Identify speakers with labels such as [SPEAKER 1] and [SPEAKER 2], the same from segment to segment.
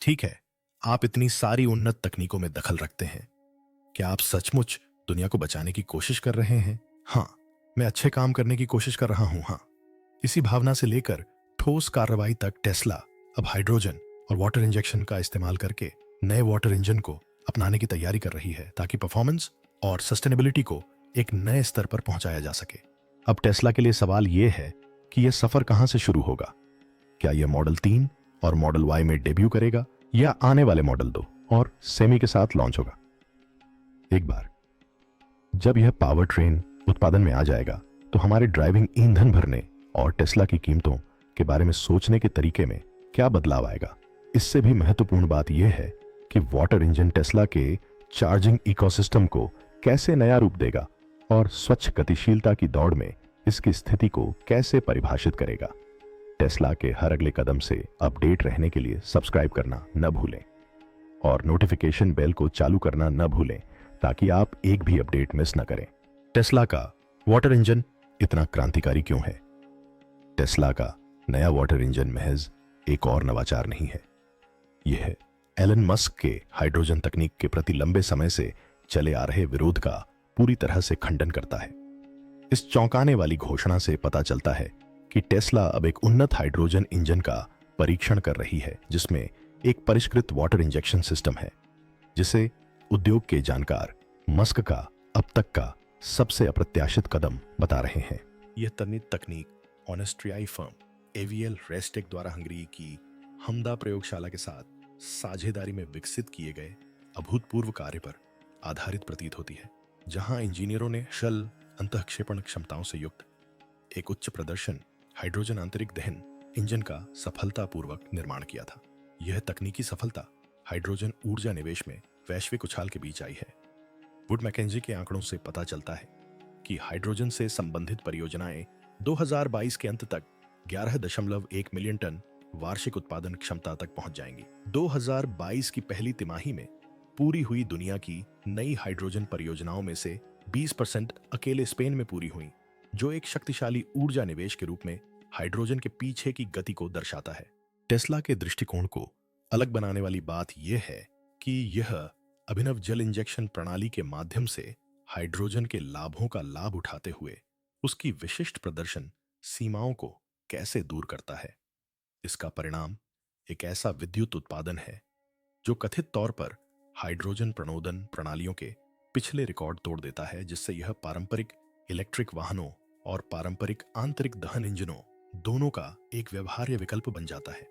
[SPEAKER 1] ठीक है, आप इतनी सारी उन्नत तकनीकों में दखल रखते हैं। क्या आप सचमुच दुनिया को बचाने की कोशिश कर रहे हैं? हाँ, मैं अच्छे काम करने की कोशिश कर रहा हूँ। हाँ, इसी भावना से लेकर ठोस कार्रवाई तक टेस्ला अब हाइड्रोजन और वाटर इंजेक्शन का इस्तेमाल करके नए वाटर इंजन को अपनाने की तैयारी कर रही है ताकि परफॉर्मेंस और सस्टेनेबिलिटी को एक नए स्तर पर पहुंचाया जा सके। अब टेस्ला के लिए सवाल यह है कि यह सफर कहां से शुरू होगा। क्या यह मॉडल 3 और मॉडल वाई में डेब्यू करेगा या आने वाले मॉडल 2 और सेमी के साथ लॉन्च होगा। एक बार जब यह पावर ट्रेन उत्पादन में आ जाएगा तो हमारे ड्राइविंग ईंधन भरने और टेस्ला की कीमतों के बारे में सोचने के तरीके में क्या बदलाव आएगा। इससे भी महत्वपूर्ण बात यह है कि वाटर इंजन टेस्ला के चार्जिंग इकोसिस्टम को कैसे नया रूप देगा और स्वच्छ गतिशीलता की दौड़ में इसकी स्थिति को कैसे परिभाषित करेगा। टेस्ला के हर अगले कदम से अपडेट रहने के लिए सब्सक्राइब करना न भूलें और नोटिफिकेशन बेल को चालू करना न भूलें ताकि आप एक भी अपडेट मिस न करें। टेस्ला का वाटर इंजन इतना क्रांतिकारी क्यों है? टेस्ला का नया वाटर इंजन महज एक और नवाचार नहीं है, यह है एलन मस्क के हाइड्रोजन तकनीक के प्रति लंबे समय से चले आ रहे विरोध का पूरी तरह से खंडन करता है। इस चौंकाने वाली घोषणा से पता चलता है कि टेस्ला अब एक उन्नत हाइड्रोजन इंजन का परीक्षण कर रही है जिसमें एक परिष्कृत वाटर इंजेक्शन सिस्टम है, जिसे उद्योग के जानकार मस्क का अब तक का सबसे अप्रत्याशित कदम बता रहे हैं। यह तकनीक ऑनेस्ट्रियाई फर्म एवीएल रेस्टेक द्वारा हंगरी की हमदा प्रयोगशाला के साथ साझेदारी में विकसित किए गए अभूतपूर्व कार्य पर आधारित प्रतीत होती है, जहां इंजीनियरों ने शल अंतःक्षेपण क्षमताओं से युक्त एक उच्च प्रदर्शन हाइड्रोजन आंतरिक दहन इंजन का सफलतापूर्वक निर्माण किया था। यह तकनीकी सफलता हाइड्रोजन ऊर्जा निवेश में वैश्विक उछाल के बीच आई है। वुड मैकेंजी के आंकड़ों से पता चलता है कि हाइड्रोजन से संबंधित परियोजनाएं 2022 के अंत तक 11.1 मिलियन टन वार्षिक उत्पादन क्षमता तक पहुंच जाएंगी। 2022 की पहली तिमाही में पूरी हुई दुनिया की नई हाइड्रोजन परियोजनाओं में से 20% अकेले स्पेन में पूरी हुई, जो एक शक्तिशाली ऊर्जा निवेश के रूप में हाइड्रोजन के पीछे की गति को दर्शाता है। टेस्ला के दृष्टिकोण को अलग बनाने वाली बात यह है कि यह अभिनव जल इंजेक्शन प्रणाली के माध्यम से हाइड्रोजन के लाभों का लाभ उठाते हुए उसकी विशिष्ट प्रदर्शन सीमाओं को कैसे दूर करता है। इसका परिणाम एक ऐसा विद्युत उत्पादन है जो कथित तौर पर हाइड्रोजन प्रणोदन प्रणालियों के पिछले रिकॉर्ड तोड़ देता है, जिससे यह पारंपरिक इलेक्ट्रिक वाहनों और पारंपरिक आंतरिक दहन इंजनों दोनों का एक व्यवहार्य विकल्प बन जाता है।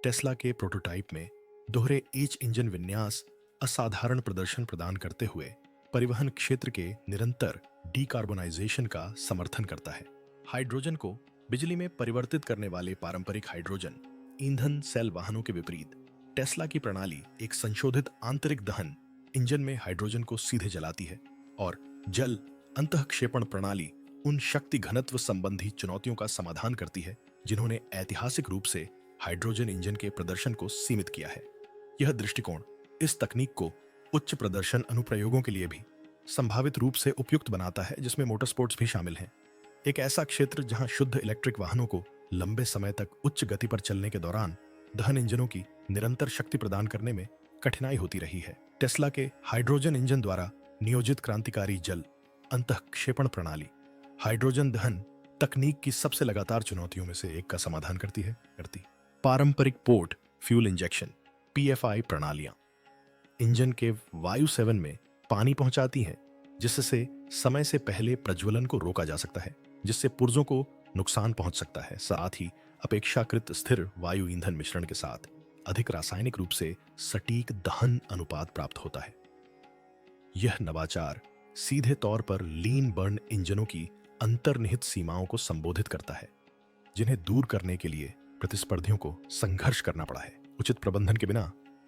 [SPEAKER 1] टेस्ला के प्रोटोटाइप में दोहरे एच इंजन विन्यास असाधारण प्रदर्शन प्रदान करते हुए परिवहन क्षेत्र के निरंतर डीकार्बोनाइजेशन का समर्थन करता है। हाइड्रोजन को बिजली में परिवर्तित करने वाले पारंपरिक हाइड्रोजन ईंधन सेल वाहनों के विपरीत टेस्ला की प्रणाली एक संशोधित आंतरिक दहन इंजन में हाइड्रोजन को सीधे जलाती है और जल अंतःक्षेपण प्रणाली उन शक्ति घनत्व संबंधी चुनौतियों का समाधान करती है जिन्होंने ऐतिहासिक रूप से हाइड्रोजन इंजन के प्रदर्शन को सीमित किया है। यह दृष्टिकोण इस तकनीक को उच्च प्रदर्शन अनुप्रयोगों के लिए भी संभावित रूप से उपयुक्त बनाता है, जिसमें मोटरस्पोर्ट्स भी शामिल हैं। एक ऐसा क्षेत्र जहां शुद्ध इलेक्ट्रिक वाहनों को लंबे समय तक उच्च गति पर चलने के दौरान दहन इंजनों की निरंतर शक्ति प्रदान करने में कठिनाई होती रही है। टेस्ला के हाइड्रोजन इंजन द्वारा नियोजित क्रांतिकारी जल अंतःक्षेपण प्रणाली हाइड्रोजन दहन तकनीक की सबसे लगातार चुनौतियों में से एक का समाधान करती। पारंपरिक पोर्ट फ्यूल इंजेक्शन पीएफआई प्रणालियां इंजन के वायु सेवन में पानी पहुंचाती हैं, जिससे समय से पहले प्रज्वलन को रोका जा सकता है, जिससे पुर्जों को नुकसान पहुंच सकता है। साथ ही अपेक्षाकृत स्थिर वायु ईंधन मिश्रण के साथ अधिक रासायनिक रूप से सटीक दहन अनुपात प्राप्त होता है। यह नवाचार सीधे तौर पर लीन बर्न इंजनों की अंतर्निहित सीमाओं को संबोधित करता है, जिन्हें दूर करने के लिए प्रतिस्पर्धियों को संघर्ष करना पड़ा है। उचित प्रबंधन के बिना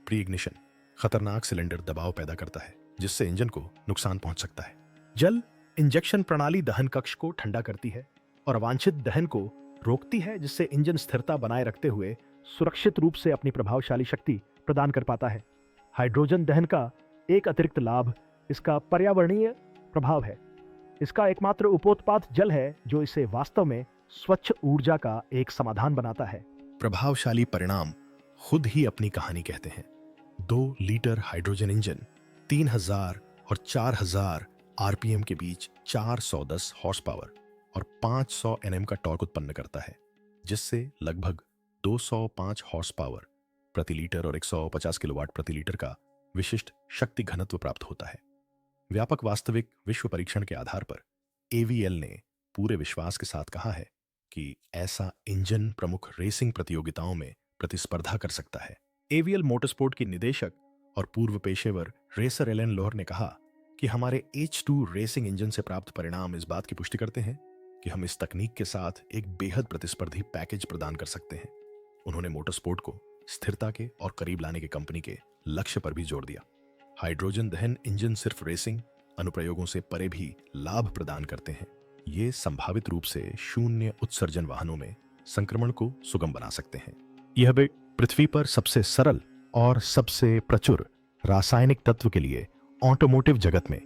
[SPEAKER 1] प्री इग्निशन खतरनाक सिलेंडर दबाव पैदा करता है, जिससे इंजन को नुकसान पहुंच सकता है। जल इंजेक्शन प्रणाली दहन कक्ष को ठंडा करती है और अवांछित दहन को रोकती है, जिससे इंजन स्थिरता बनाए रखते हुए सुरक्षित रूप से अपनी प्रभावशाली शक्ति प्रदान कर पाता है। हाइड्रोजन दहन का एक अतिरिक्त लाभ इसका पर्यावरणीय प्रभाव है। इसका एकमात्र उपोत्पाद जल है, जो इसे वास्तव में स्वच्छ ऊर्जा का एक समाधान बनाता है। प्रभावशाली परिणाम खुद ही अपनी कहानी कहते हैं। 2 लीटर हाइड्रोजन इंजन 3000 और 4000 आरपीएम के बीच 410 हॉर्स पावर और 500 एनएम का टॉर्क उत्पन्न करता है, जिससे लगभग 205 हॉर्स पावर प्रति लीटर और 150 किलोवाट प्रति लीटर का विशिष्ट शक्ति घनत्व प्राप्त होता है। व्यापक वास्तविक विश्व परीक्षण के आधार पर एवीएल ने पूरे विश्वास के साथ कहा है कि ऐसा इंजन प्रमुख रेसिंग प्रतियोगिताओं में प्रतिस्पर्धा कर सकता है। एवीएल मोटरस्पोर्ट की निदेशक और पूर्व पेशेवर रेसर एलन लोहर ने कहा कि हमारे H2 रेसिंग इंजन से प्राप्त परिणाम इस बात की पुष्टि करते हैं कि हम इस तकनीक के साथ एक बेहद प्रतिस्पर्धी पैकेज प्रदान कर सकते हैं। उन्होंने मोटरस्पोर्ट को स्थिरता के और करीब लाने के कंपनी के लक्ष्य पर भी जोर दिया। हाइड्रोजन दहन इंजन सिर्फ रेसिंग अनुप्रयोगों से परे भी लाभ प्रदान करते हैं। ये संभावित रूप से शून्य उत्सर्जन वाहनों में संक्रमण को सुगम बना सकते हैं। यह भी पृथ्वी पर सबसे सरल और सबसे प्रचुर रासायनिक तत्व के लिए ऑटोमोटिव जगत में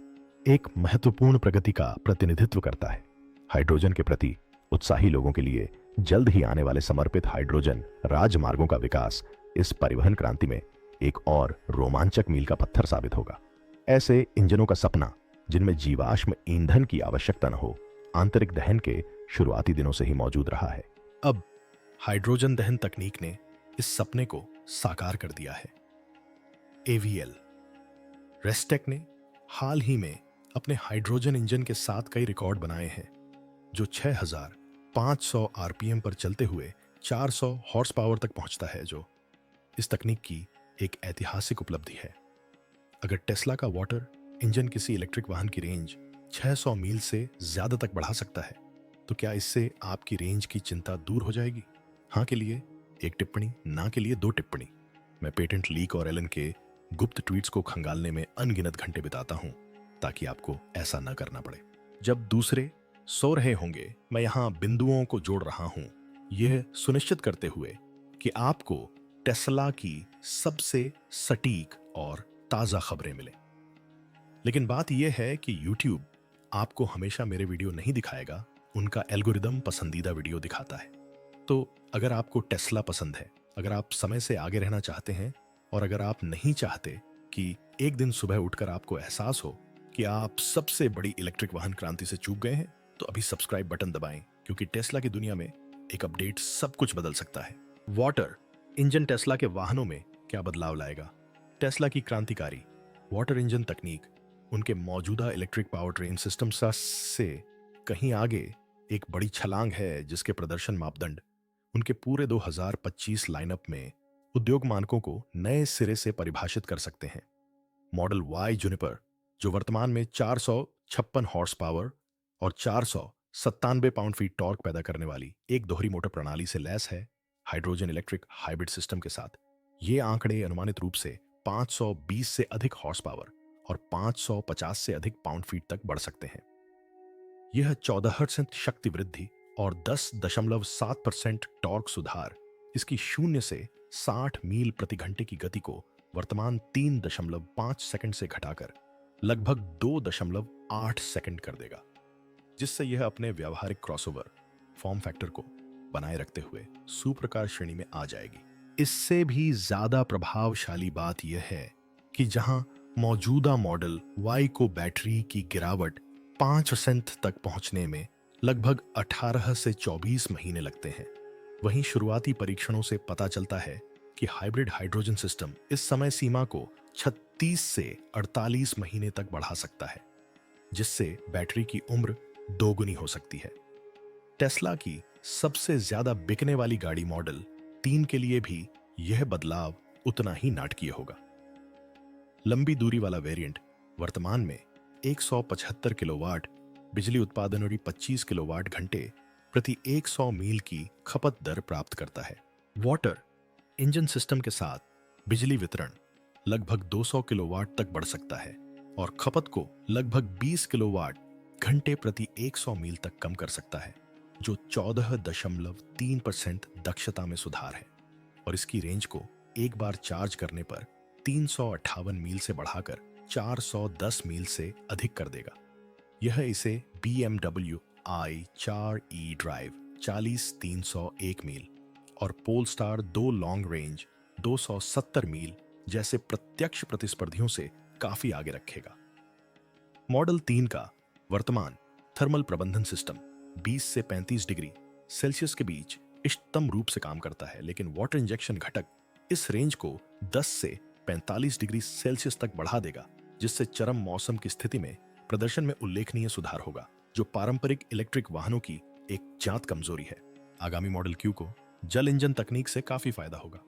[SPEAKER 1] एक महत्वपूर्ण प्रगति का प्रतिनिधित्व करता है। हाइड्रोजन के प्रति उत्साही लोगों के लिए जल्द ही आने वाले समर्पित हाइड्रोजन राजमार्गों का विकास इस परिवहन क्रांति में एक और रोमांचक मील का पत्थर साबित होगा। ऐसे इंजनों का सपना जिनमें जीवाश्म ईंधन की आवश्यकता न हो, आंतरिक दहन के शुरुआती दिनों से ही मौजूद रहा है। अब हाइड्रोजन दहन तकनीक ने इस सपने को साकार कर दिया है। एवीएल रेस्टेक ने हाल ही में अपने हाइड्रोजन इंजन के साथ कई रिकॉर्ड बनाए हैं, जो 6500 आरपीएम पर चलते हुए 400 हॉर्स पावर तक पहुंचता है, जो इस तकनीक की एक ऐतिहासिक उपलब्धि है। अगर टेस्ला का वाटर इंजन किसी इलेक्ट्रिक वाहन की रेंज 600 मील से ज्यादा तक बढ़ा सकता है, तो क्या इससे आपकी रेंज की चिंता दूर हो जाएगी? हाँ के लिए 1 टिप्पणी, ना के लिए 2 टिप्पणी। मैं पेटेंट लीक और एलन के गुप्त ट्वीट्स को खंगालने में अनगिनत घंटे बिताता हूं, ताकि आपको ऐसा न करना पड़े। जब दूसरे सो रहे होंगे, मैं यहां बिंदुओं को जोड़ रहा हूं, यह सुनिश्चित करते हुए कि आपको टेस्ला की सबसे सटीक और ताजा खबरें मिले। लेकिन बात यह है कि YouTube आपको हमेशा मेरे वीडियो नहीं दिखाएगा, उनका एल्गोरिदम पसंदीदा वीडियो दिखाता है। तो अगर आपको टेस्ला पसंद है, अगर आप समय से आगे रहना चाहते हैं और अगर आप नहीं चाहते कि एक दिन सुबह उठकर आपको एहसास हो कि आप सबसे बड़ी इलेक्ट्रिक वाहन क्रांति से चूक गए हैं, तो अभी सब्सक्राइब बटन दबाएं, क्योंकि टेस्ला की दुनिया में एक अपडेट सब कुछ बदल सकता है। वाटर इंजन टेस्ला के वाहनों में क्या बदलाव लाएगा? टेस्ला की क्रांतिकारी वाटर इंजन तकनीक उनके मौजूदा इलेक्ट्रिक पावर ट्रेन सिस्टम से कहीं आगे एक बड़ी छलांग है, जिसके प्रदर्शन मापदंड उनके पूरे 2025 लाइनअप में उद्योग मानकों को नए सिरे से परिभाषित कर सकते हैं। मॉडल वाई जुनिपर, जो वर्तमान में 456 हॉर्स पावर और 497 पाउंड फीट टॉर्क पैदा करने वाली एक दोहरी मोटर प्रणाली से लैस है, हाइड्रोजन इलेक्ट्रिक हाइब्रिड सिस्टम के साथ ये आंकड़े अनुमानित रूप से 520 से अधिक हॉर्स पावर और 550 से अधिक पाउंड फीट तक बढ़ सकते हैं। यह 14% शक्ति वृद्धि और 10.7% टॉर्क सुधार इसकी 0 से 60 मील प्रति घंटे की गति को वर्तमान 3.5 सेकंड से घटाकर लगभग 2.8 सेकंड कर देगा, जिससे यह अपने व्यावहारिक क्रॉसओवर फॉर्म फैक्टर को बनाए रखते हुए सुप्रकार श्रेणी में आ जाएगी। इससे भी ज्यादा प्रभावशाली बात यह है कि जहां मौजूदा मॉडल वाई को बैटरी की गिरावट 5% तक पहुंचने में लगभग 18 से 24 महीने लगते हैं, वहीं शुरुआती परीक्षणों से पता चलता है कि हाइब्रिड हाइड्रोजन सिस्टम इस समय सीमा को 36 से 48 महीने तक बढ़ा सकता है, जिससे बैटरी की उम्र दोगुनी हो सकती है। टेस्ला की सबसे ज्यादा बिकने वाली गाड़ी मॉडल 3 के लिए भी यह बदलाव उतना ही नाटकीय होगा। लंबी दूरी वाला वेरिएंट वर्तमान में 175 किलोवाट बिजली उत्पादन और 25 किलोवाट घंटे प्रति 100 मील की खपत दर प्राप्त करता है। वाटर इंजन सिस्टम के साथ बिजली वितरण लगभग 200 किलोवाट तक बढ़ सकता है और खपत को लगभग 20 किलोवाट घंटे प्रति 100 मील तक कम कर सकता है, जो 14.3% दक्षता में सुधार है और इसकी रेंज को एक बार चार्ज करने पर 358 मील से बढ़ाकर 410 मील से अधिक कर देगा। यह इसे BMW i4 ड्राइव 40301 मील और पोलस्टार 2 लॉन्ग रेंज 270 मील जैसे प्रत्यक्ष प्रतिस्पर्धियों से काफी आगे रखेगा। मॉडल 3 का वर्तमान थर्मल प्रबंधन सिस्टम 20 से 35 डिग्री सेल्सियस के बीच इष्टतम रूप से काम करता है, लेकिन वाटर इंजेक्शन घटक इस रेंज को 10 से 45 डिग्री सेल्सियस तक बढ़ा देगा, जिससे चरम मौसम की स्थिति में प्रदर्शन में उल्लेखनीय सुधार होगा, जो पारंपरिक इलेक्ट्रिक वाहनों की एक जांच कमजोरी है। आगामी मॉडल क्यू को जल इंजन तकनीक से काफी फायदा होगा।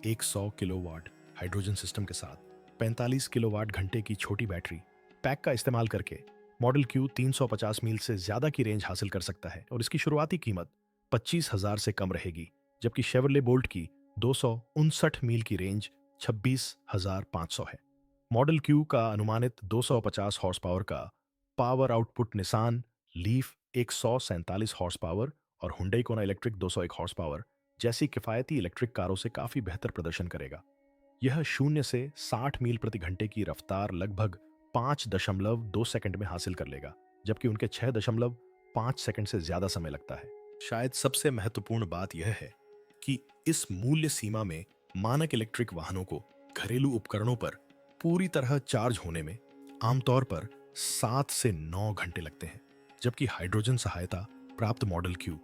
[SPEAKER 1] 100 किलोवाट हाइड्रोजन सिस्टम के साथ 45 किलोवाट घंटे की छोटी बैटरी पैक का इस्तेमाल करके मॉडल क्यू 350 मील से ज्यादा की रेंज हासिल कर सकता है और इसकी शुरुआती कीमत 25,000 से कम रहेगी, जबकि शेवरले बोल्ट की 259 मील की रेंज 26,500 है। मॉडल क्यू का अनुमानित 250 हॉर्स पावर का power output Nissan Leaf 147 horse power और Hyundai Kona electric 201 horse power जैसी किफायती इलेक्ट्रिक कारों से काफी बेहतर प्रदर्शन करेगा। यह 0 से 60 मील प्रति घंटे की रफ्तार लगभग 5.2 सेकंड में हासिल कर लेगा, जबकि उनके 6.5 सेकंड से ज्यादा समय लगता है। शायद सबसे महत्वपूर्ण बात यह है कि इस मूल्य सीमा में मानक इलेक्ट्रिक वाहनों को घरेलू उपकरणों पर पूरी तरह चार्ज होने में आमतौर पर 7 से 9 घंटे लगते हैं, जबकि हाइड्रोजन सहायता प्राप्त मॉडल क्यू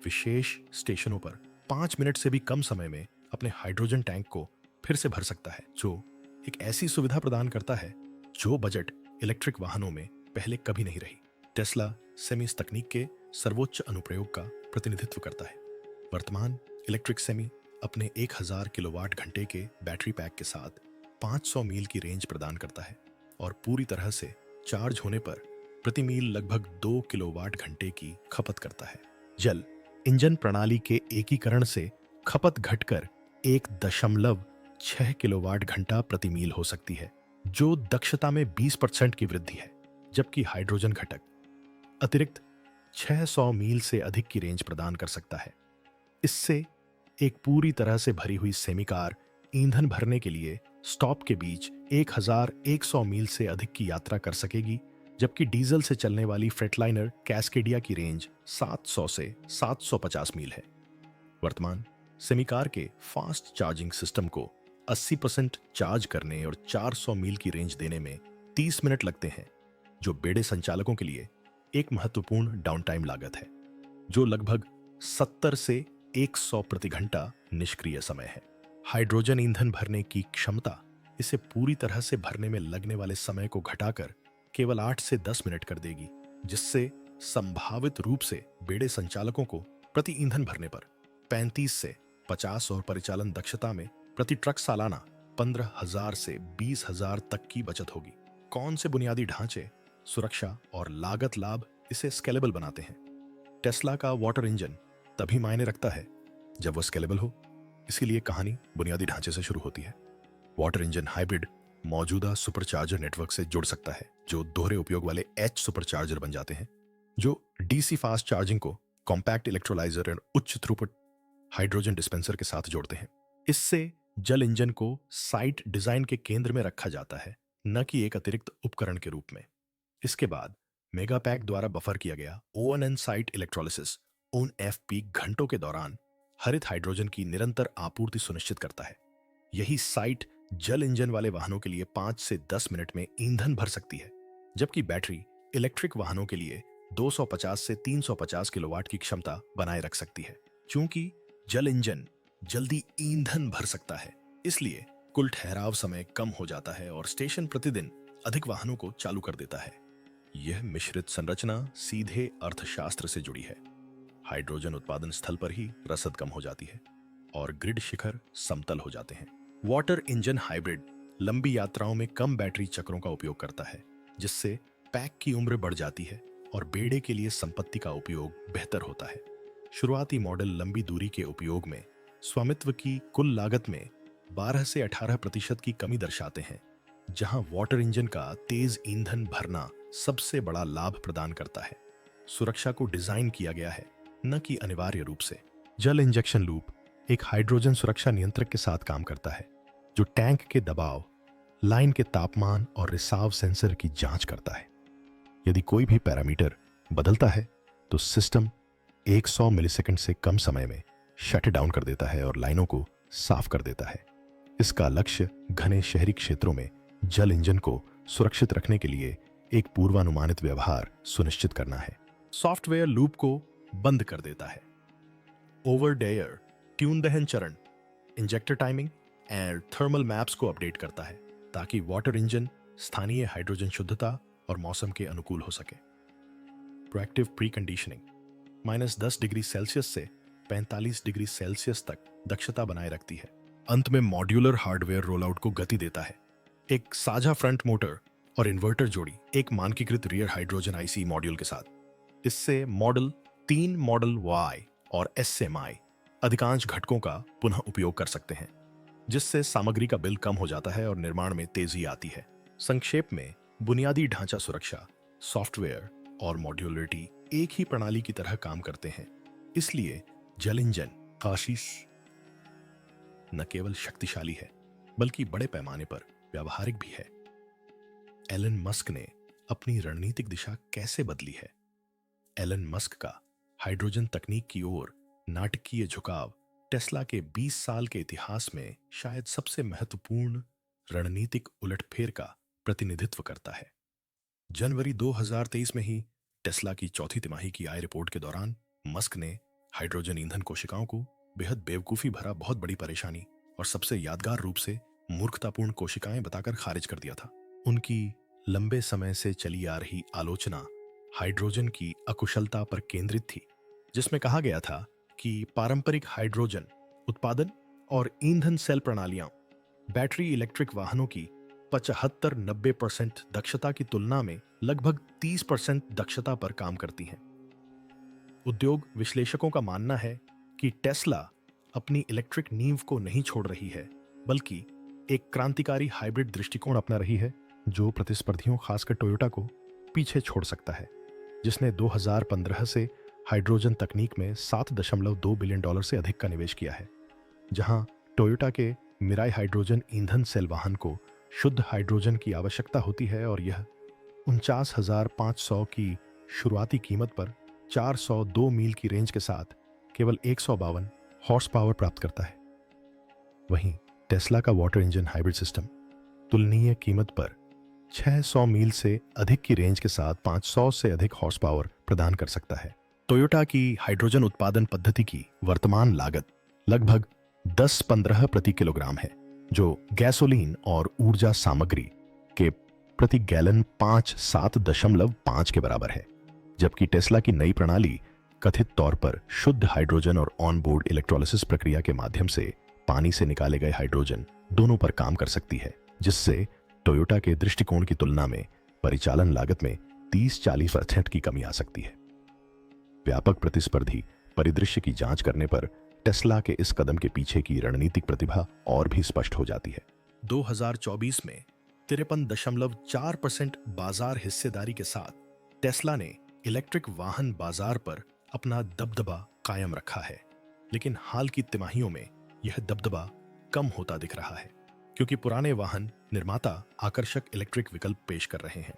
[SPEAKER 1] विशेष स्टेशनों पर 5 मिनट से भी कम समय में अपने हाइड्रोजन टैंक को फिर से भर सकता है, जो एक ऐसी सुविधा प्रदान करता है जो बजट इलेक्ट्रिक वाहनों में पहले कभी नहीं रही। टेस्ला सेमी इस तकनीक के सर्वोच्च अनुप्रयोग का प्रतिनिधित्व करता है। वर्तमान इलेक्ट्रिक सेमी अपने 1000 किलोवाट घंटे के बैटरी पैक के साथ 500 मील की रेंज प्रदान करता है और पूरी तरह से चार्ज होने पर प्रति मील लगभग 2 किलोवाट घंटे की खपत करता है। जल इंजन प्रणाली के एकीकरण से खपत घटकर 1.6 किलोवाट घंटा प्रति मील हो सकती है, जो दक्षता में 20% की वृद्धि है, जबकि हाइड्रोजन घटक अतिरिक्त 600 मील से अधिक की रेंज प्रदान कर सकता है। इससे एक पूरी तरह से भरी हुई सेमी कार ईंधन भरने के लिए स्टॉप के बीच 1100 मील से अधिक की यात्रा कर सकेगी, जबकि डीजल से चलने वाली फ्रेटलाइनर कैस्केडिया की रेंज 700 से 750 मील है। वर्तमान सेमी कार के फास्ट चार्जिंग सिस्टम को 80% चार्ज करने और 400 मील की रेंज देने में 30 मिनट लगते हैं, जो बेड़े संचालकों के लिए एक महत्वपूर्ण डाउन टाइम लागत है, जो लगभग 70 से 100 प्रति घंटा निष्क्रिय समय है। हाइड्रोजन ईंधन भरने की क्षमता इसे पूरी तरह से भरने में लगने वाले समय को घटाकर केवल 8 से 10 मिनट कर देगी, जिससे संभावित रूप से बेड़े संचालकों को प्रति ईंधन भरने पर 35 से 50 और परिचालन दक्षता में प्रति ट्रक सालाना 15,000 से 20,000 तक की बचत होगी। कौन से बुनियादी ढांचे, सुरक्षा और लागत लाभ इसे स्केलेबल बनाते हैं? टेस्ला का वाटर इंजन तभी मायने रखता है जब वह स्केलेबल हो। इसीलिए कहानी बुनियादी ढांचे से शुरू होती है। वाटर इंजन हाइब्रिड मौजूदा सुपरचार्जर नेटवर्क से जुड़ सकता है, जो दोहरे उपयोग वाले एच सुपरचार्जर बन जाते हैं, जो डीसी फास्ट चार्जिंग को कॉम्पैक्ट इलेक्ट्रोलाइजर और उच्च थ्रूपुट हाइड्रोजन डिस्पेंसर के साथ जोड़ते हैं। इससे जल इंजन को साइट डिजाइन के केंद्र में रखा जाता है, न कि एक अतिरिक्त उपकरण के रूप में। इसके बाद मेगा पैक द्वारा बफर किया गया ONN साइट इलेक्ट्रोलिसिस ONFP घंटों के दौरान हरित हाइड्रोजन की निरंतर आपूर्ति सुनिश्चित करता है। यही साइट जल इंजन वाले वाहनों के लिए 5 से 10 मिनट में ईंधन भर सकती है, जबकि बैटरी इलेक्ट्रिक वाहनों के लिए 250 से 350 किलोवाट की क्षमता बनाए रख सकती है। चूंकि जल इंजन जल्दी ईंधन भर सकता है, इसलिए कुल ठहराव समय कम हो जाता है और स्टेशन प्रतिदिन अधिक वाहनों को चालू कर देता है। यह मिश्रित संरचना सीधे अर्थशास्त्र से जुड़ी है। हाइड्रोजन उत्पादन स्थल पर ही रसद कम हो जाती है और ग्रिड शिखर समतल हो जाते हैं। वाटर इंजन हाइब्रिड लंबी यात्राओं में कम बैटरी चक्रों का उपयोग करता है, जिससे पैक की उम्र बढ़ जाती है और बेड़े के लिए संपत्ति का उपयोग बेहतर होता है। शुरुआती मॉडल लंबी दूरी के उपयोग में स्वामित्व की कुल लागत में 12 से 18% की कमी दर्शाते हैं, जहां वाटर इंजन का तेज ईंधन भरना सबसे बड़ा लाभ प्रदान करता है। सुरक्षा को डिजाइन किया गया है, न कि अनिवार्य रूप से। जल इंजेक्शन लूप एक हाइड्रोजन सुरक्षा नियंत्रक के साथ काम करता है, जो टैंक के दबाव, लाइन के तापमान और रिसाव सेंसर की जांच करता है। यदि कोई भी पैरामीटर बदलता है तो सिस्टम 100 मिलीसेकंड से कम समय में शट डाउन कर देता है और लाइनों को साफ कर देता है। इसका लक्ष्य घने शहरी क्षेत्रों में जल इंजन को सुरक्षित रखने के लिए एक पूर्वानुमानित व्यवहार सुनिश्चित करना है। सॉफ्टवेयर लूप को बंद कर देता है। ओवर डेयर ट्यून दहन चरण injector timing and thermal maps को अपडेट करता है ताकि वाटर इंजन स्थानीय हाइड्रोजन शुद्धता और मौसम के अनुकूल हो सके। Proactive pre conditioning -10 degree Celsius से 45 डिग्री सेल्सियस तक दक्षता बनाए रखती है। अंत में मॉड्यूलर हार्डवेयर रोलआउट को गति देता है। एक साझा फ्रंट मोटर और इन्वर्टर जोड़ी एक मानकीकृत रियर हाइड्रोजन आईसी मॉड्यूल के साथ। इससे मॉडल 3 मॉडल Y और S से MI अधिकांश घटकों का पुनः उपयोग कर सकते हैं, जिससे सामग्री का बिल कम हो जाता है और निर्माण में तेजी आती है। संक्षेप में बुनियादी ढांचा सुरक्षा, सॉफ्टवेयर और मॉड्यूलरिटी एक ही प्रणाली की तरह काम करते हैं। इसलिए जल इंजन आशीष न केवल शक्तिशाली है बल्कि बड़े पैमाने पर व्यावहारिक भी है। एलन मस्क ने अपनी रणनीतिक दिशा कैसे बदली है? एलन मस्क का हाइड्रोजन तकनीक की ओर नाटकीय झुकाव टेस्ला के 20 साल के इतिहास में शायद सबसे महत्वपूर्ण रणनीतिक उलटफेर का प्रतिनिधित्व करता है। जनवरी 2023 में ही टेस्ला की चौथी तिमाही की आय रिपोर्ट के दौरान मस्क ने हाइड्रोजन ईंधन कोशिकाओं को बेहद बेवकूफी भरा बहुत बड़ी परेशानी और सबसे यादगार रूप से मूर्खतापूर्ण कोशिकाएं बताकर खारिज कर दिया था। उनकी लंबे समय से चली आ रही आलोचना हाइड्रोजन की अकुशलता पर केंद्रित थी, जिसमें कहा गया था कि पारंपरिक हाइड्रोजन उत्पादन और ईंधन सेल प्रणालियां बैटरी इलेक्ट्रिक वाहनों की 75-90% दक्षता की तुलना में लगभग 30% दक्षता पर काम करती हैं। उद्योग विश्लेषकों का मानना है कि टेस्ला अपनी इलेक्ट्रिक नींव को नहीं छोड़ रही है, बल्कि एक क्रांतिकारी हाइब्रिड दृष्टिकोण अपना रही है जो प्रतिस्पर्धियों खासकर टोयोटा को पीछे छोड़ सकता है, जिसने 2015 से हाइड्रोजन तकनीक में $7.2 बिलियन से अधिक का निवेश किया है। जहां टोयोटा के मिराई हाइड्रोजन ईंधन सेल वाहन को शुद्ध हाइड्रोजन की आवश्यकता होती है और यह 49,500 की शुरुआती कीमत पर 402 मील की रेंज के साथ केवल 152 हॉर्स पावर प्राप्त करता है। वहीं टेस्ला का वाटर इंजन हाइब्रिड सिस्टम तुलनीय कीमत पर 600 मील से अधिक की रेंज के साथ 500 से अधिक हॉर्स पावर प्रदान कर सकता है। टोयोटा की हाइड्रोजन उत्पादन पद्धति की वर्तमान लागत लगभग 10-15 प्रति किलोग्राम है, जो गैसोलीन और ऊर्जा सामग्री के प्रति गैलन 5-7.5 के बराबर है, जबकि टेस्ला की नई प्रणाली कथित तौर पर शुद्ध हाइड्रोजन और ऑन बोर्ड इलेक्ट्रोलिसिस प्रक्रिया के माध्यम से पानी से निकाले गए हाइड्रोजन दोनों पर काम कर सकती है, जिससे टोयोटा के दृष्टिकोण की तुलना में परिचालन लागत में 30-40% की कमी आ सकती है। व्यापक प्रतिस्पर्धी परिदृश्य की जांच करने पर टेस्ला के इस कदम के पीछे की रणनीतिक प्रतिभा और भी स्पष्ट हो जाती है। 2024 में 53.4% बाजार हिस्सेदारी के साथ टेस्ला ने इलेक्ट्रिक वाहन बाजार पर अपना दबदबा कायम रखा है, लेकिन हाल की तिमाहियों में यह दबदबा कम होता दिख रहा है क्योंकि पुराने वाहन निर्माता आकर्षक इलेक्ट्रिक विकल्प पेश कर रहे हैं।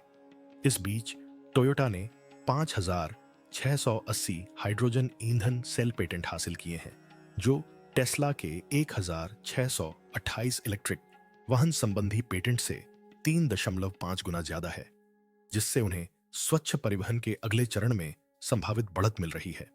[SPEAKER 1] इस बीच टोयोटा ने 5,680 हाइड्रोजन ईंधन सेल पेटेंट हासिल किए हैं, जो टेस्ला के 1,628 इलेक्ट्रिक वाहन संबंधी पेटेंट से 3.5 गुना ज्यादा है, जिससे उन्हें स्वच्छ परिवहन के अगले चरण में संभावित बढ़त मिल रही है।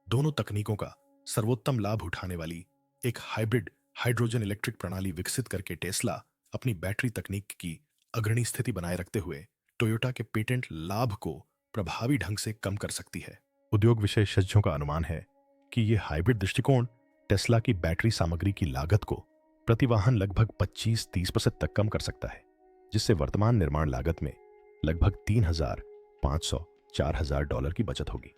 [SPEAKER 1] दोनों तकनीकों का सर्वोत्तम लाभ उठाने वाली एक हाइब्रिड हाइड्रोजन इलेक्ट्रिक प्रणाली विकसित करके टेस्ला अपनी बैटरी तकनीक की अग्रणी स्थिति बनाए रखते हुए टोयोटा के पेटेंट लाभ को प्रभावी ढंग से कम कर सकती है। उद्योग विशेषज्ञों का अनुमान है कि यह हाइब्रिड दृष्टिकोण टेस्ला की बैटरी सामग्री की लागत को प्रति वाहन लगभग 25-30% तक कम कर सकता है, जिससे वर्तमान निर्माण लागत में लगभग $3,500-4,000 की बचत होगी।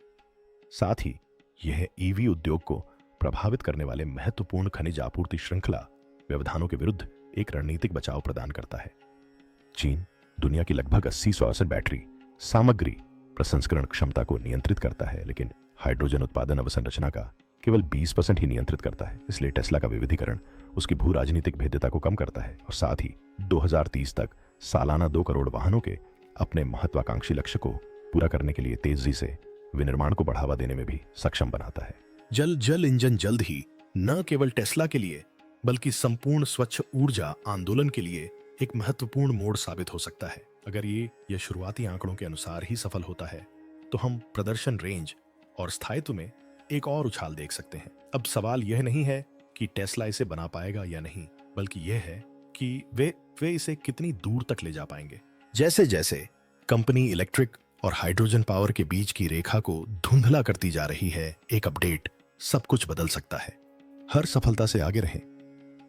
[SPEAKER 1] साथ ही यह ईवी उद्योग को प्रभावित करने वाले महत्वपूर्ण खनिज आपूर्ति श्रृंखला व्यवधानों के विरुद्ध एक रणनीतिक बचाव प्रदान करता है। चीन दुनिया की लगभग 80% बैटरी सामग्री प्रसंस्करण क्षमता को नियंत्रित करता है, लेकिन हाइड्रोजन उत्पादन अवसंरचना का केवल 20% ही नियंत्रित करता है। इसलिए टेस्ला का विविधीकरण उसकी भू राजनीतिक भेद्यता को कम करता है और साथ ही 2030 तक सालाना 2 करोड़ वाहनों के अपने महत्वाकांक्षी लक्ष्य को पूरा करने के लिए तेजी से विनिर्माण को बढ़ावा देने में भी सक्षम बनाता है। जल इंजन जल्द ही न केवल टेस्ला के लिए बल्कि संपूर्ण स्वच्छ ऊर्जा आंदोलन के लिए एक महत्वपूर्ण मोड़ साबित हो सकता है। अगर ये शुरुआती आंकड़ों के अनुसार ही सफल होता है तो हम प्रदर्शन, रेंज और स्थायित्व में एक और उछाल देख सकते हैं। अब सवाल यह नहीं है कि टेस्ला इसे बना पाएगा या नहीं, बल्कि यह है कि वे इसे कितनी दूर तक ले जा पाएंगे। जैसे जैसे कंपनी इलेक्ट्रिक और हाइड्रोजन पावर के बीच की रेखा को धुंधला करती जा रही है, एक अपडेट सब कुछ बदल सकता है। हर सफलता से आगे रहें,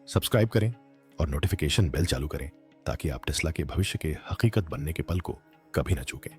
[SPEAKER 1] सब्सक्राइब करें और नोटिफिकेशन बेल चालू करें ताकि आप टेस्ला के भविष्य के हकीकत बनने के पल को कभी न चूकें।